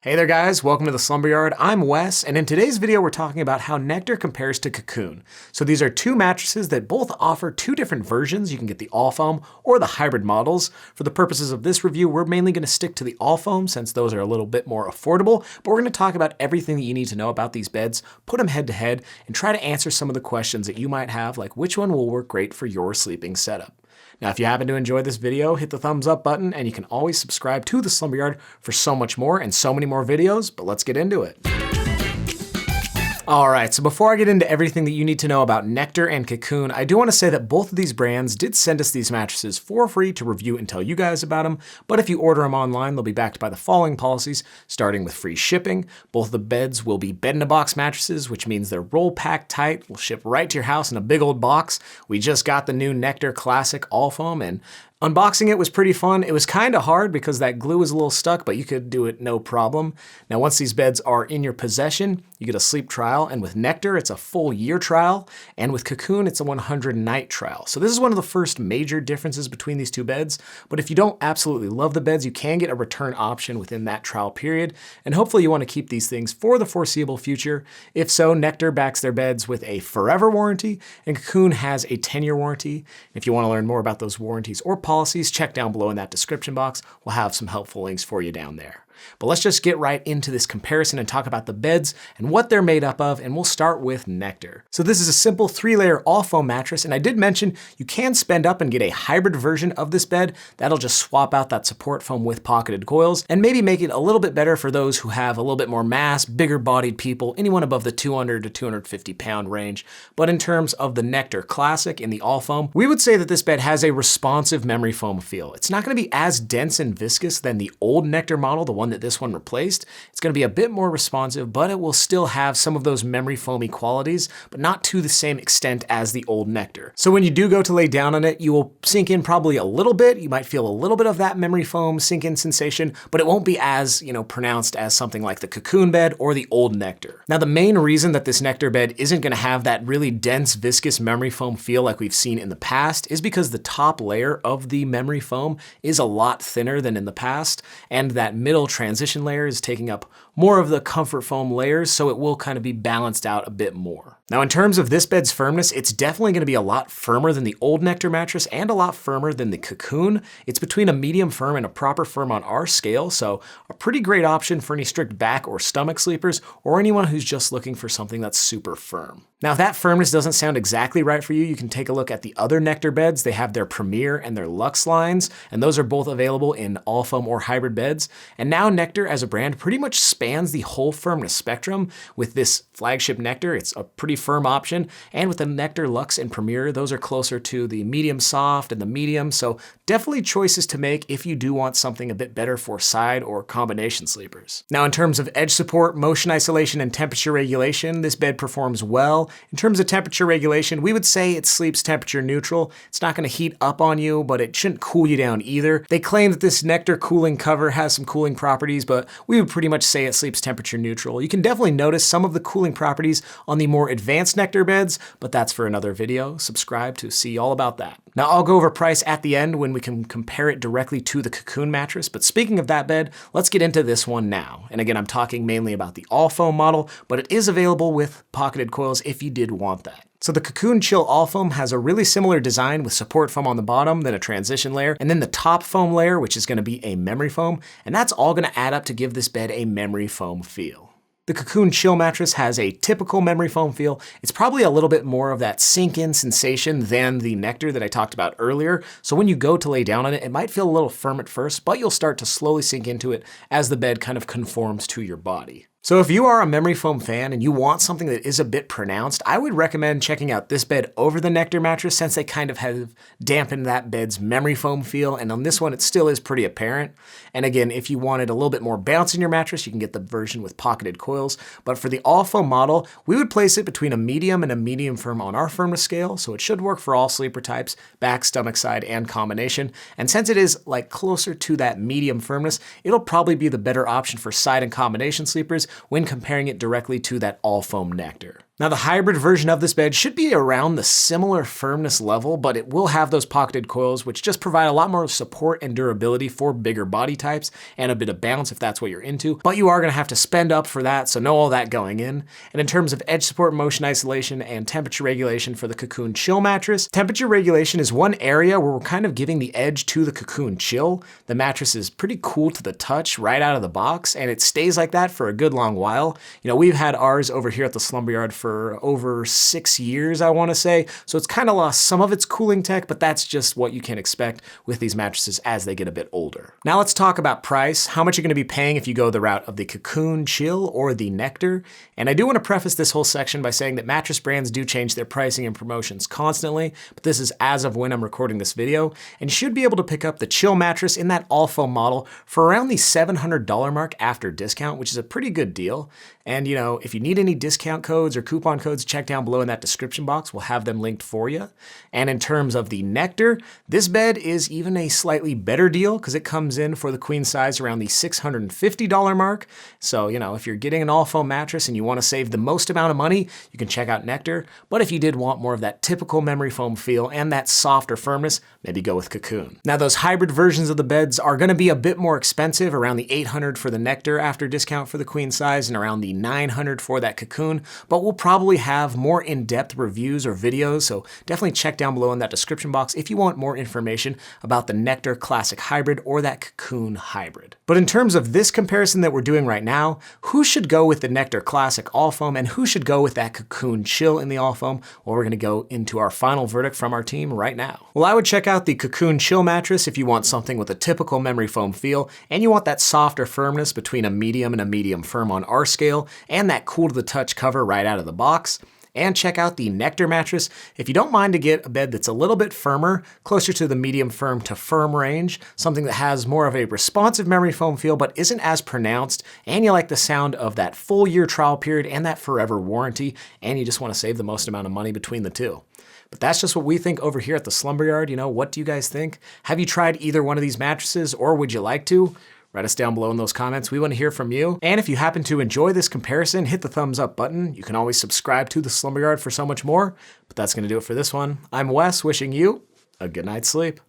Hey there guys, welcome to the Slumber Yard. I'm Wes, and in today's video we're talking about how Nectar compares to Cocoon. So these are two mattresses that both offer two different versions. You can get the all foam or the hybrid models. For the purposes of this review, we're mainly going to stick to the all foam since those are a little bit more affordable, but we're going to talk about everything that you need to know about these beds, put them head to head, and try to answer some of the questions that you might have, like which one will work great for your sleeping setup. Now, if you happen to enjoy this video, hit the thumbs up button, and you can always subscribe to the Slumber Yard for so much more and so many more videos, but let's get into it. All right, so before I get into everything that you need to know about Nectar and Cocoon, I do want to say that both of these brands did send us these mattresses for free to review and tell you guys about them, but if you order them online, they'll be backed by the following policies, starting with free shipping. Both the beds will be bed-in-a-box mattresses, which means they're roll-packed tight, will ship right to your house in a big old box. We just got the new Nectar Classic All Foam, and unboxing it was pretty fun. It was kind of hard because that glue was a little stuck, but you could do it no problem. Now, once these beds are in your possession, you get a sleep trial, and with Nectar, it's a full year trial, and with Cocoon, it's a 100-night trial. So this is one of the first major differences between these two beds, but if you don't absolutely love the beds, you can get a return option within that trial period, and hopefully you want to keep these things for the foreseeable future. If so, Nectar backs their beds with a forever warranty, and Cocoon has a 10-year warranty. If you want to learn more about those warranties or policies, check down below in that description box. We'll have some helpful links for you down there. But let's just get right into this comparison and talk about the beds and what they're made up of, and we'll start with Nectar. So this is a simple 3-layer all foam mattress, and I did mention you can spend up and get a hybrid version of this bed. That'll just swap out that support foam with pocketed coils and maybe make it a little bit better for those who have a little bit more mass, bigger bodied people, anyone above the 200 to 250 pound range. But in terms of the Nectar Classic in the all foam, we would say that this bed has a responsive memory foam feel. It's not going to be as dense and viscous than the old Nectar model, the one that this one replaced. It's going to be a bit more responsive, but it will still have some of those memory foamy qualities, but not to the same extent as the old Nectar. So when you do go to lay down on it, you will sink in probably a little bit. You might feel a little bit of that memory foam sink in sensation, but it won't be as, pronounced as something like the Cocoon bed or the old Nectar. Now, the main reason that this Nectar bed isn't going to have that really dense, viscous memory foam feel like we've seen in the past is because the top layer of the memory foam is a lot thinner than in the past, and that middle transition layer is taking up more of the comfort foam layers, so it will kind of be balanced out a bit more. Now, in terms of this bed's firmness, it's definitely going to be a lot firmer than the old Nectar mattress and a lot firmer than the Cocoon. It's between a medium firm and a proper firm on our scale, so a pretty great option for any strict back or stomach sleepers or anyone who's just looking for something that's super firm. Now, if that firmness doesn't sound exactly right for you, you can take a look at the other Nectar beds. They have their Premier and their Luxe lines, and those are both available in all foam or hybrid beds. And now Nectar as a brand pretty much spans the whole firmness spectrum. With this flagship Nectar, it's a pretty firm option, and with the Nectar Luxe and Premier, those are closer to the medium soft and the medium, so definitely choices to make if you do want something a bit better for side or combination sleepers. Now, in terms of edge support, motion isolation, and temperature regulation, this bed performs well. In terms of temperature regulation, we would say it sleeps temperature neutral. It's not going to heat up on you, but it shouldn't cool you down either. They claim that this Nectar cooling cover has some cooling properties, but we would pretty much say it sleeps temperature neutral. You can definitely notice some of the cooling properties on the more advanced Nectar beds, but that's for another video. Subscribe to see all about that. Now, I'll go over price at the end when we can compare it directly to the Cocoon mattress, but speaking of that bed, let's get into this one now. And again, I'm talking mainly about the all foam model, but it is available with pocketed coils if you did want that. So the Cocoon Chill All Foam has a really similar design with support foam on the bottom, then a transition layer, and then the top foam layer, which is going to be a memory foam, and that's all going to add up to give this bed a memory foam feel. The Cocoon Chill mattress has a typical memory foam feel. It's probably a little bit more of that sink-in sensation than the Nectar that I talked about earlier. So when you go to lay down on it, it might feel a little firm at first, but you'll start to slowly sink into it as the bed kind of conforms to your body. So if you are a memory foam fan and you want something that is a bit pronounced, I would recommend checking out this bed over the Nectar mattress since they kind of have dampened that bed's memory foam feel, and on this one it still is pretty apparent. And again, if you wanted a little bit more bounce in your mattress, you can get the version with pocketed coils. But for the all foam model, we would place it between a medium and a medium firm on our firmness scale, so it should work for all sleeper types, back, stomach side, and combination. And since it is like closer to that medium firmness, it'll probably be the better option for side and combination sleepers when comparing it directly to that all foam Nectar. Now the hybrid version of this bed should be around the similar firmness level, but it will have those pocketed coils, which just provide a lot more support and durability for bigger body types and a bit of bounce if that's what you're into. But you are gonna have to spend up for that, so know all that going in. And in terms of edge support, motion isolation, and temperature regulation for the Cocoon Chill mattress, temperature regulation is one area where we're kind of giving the edge to the Cocoon Chill. The mattress is pretty cool to the touch right out of the box, and it stays like that for a good long while. You know, we've had ours over here at the Slumber Yard for over 6 years, I want to say. So it's kind of lost some of its cooling tech, but that's just what you can expect with these mattresses as they get a bit older. Now let's talk about price, how much you're going to be paying if you go the route of the Cocoon Chill or the Nectar. And I do want to preface this whole section by saying that mattress brands do change their pricing and promotions constantly, but this is as of when I'm recording this video, and you should be able to pick up the Chill mattress in that all foam model for around the $700 mark after discount, which is a pretty good deal. And you know, if you need any discount codes or coupon codes, check down below in that description box. We'll have them linked for you. And in terms of the Nectar, this bed is even a slightly better deal because it comes in for the queen size around the $650 mark. So, you know, if you're getting an all foam mattress and you want to save the most amount of money, you can check out Nectar. But if you did want more of that typical memory foam feel and that softer firmness, maybe go with Cocoon. Now those hybrid versions of the beds are going to be a bit more expensive, around the $800 for the Nectar after discount for the queen size and around the $900 for that Cocoon, but we'll probably have more in-depth reviews or videos, so definitely check down below in that description box if you want more information about the Nectar Classic Hybrid or that Cocoon Hybrid. But in terms of this comparison that we're doing right now, who should go with the Nectar Classic All Foam and who should go with that Cocoon Chill in the All Foam? Well, we're going to go into our final verdict from our team right now. Well, I would check out the Cocoon Chill mattress if you want something with a typical memory foam feel and you want that softer firmness between a medium and a medium firm on our scale and that cool to the touch cover right out of the box. And check out the Nectar mattress if you don't mind to get a bed that's a little bit firmer, closer to the medium firm to firm range, something that has more of a responsive memory foam feel but isn't as pronounced, and you like the sound of that full year trial period and that forever warranty, and you just want to save the most amount of money between the two. But that's just what we think over here at the Slumber Yard. You know, what do you guys think? Have you tried either one of these mattresses, or would you like to? Write us down below in those comments. We want to hear from you. And if you happen to enjoy this comparison, hit the thumbs up button. You can always subscribe to the Slumber Yard for so much more. But that's going to do it for this one. I'm Wes, wishing you a good night's sleep.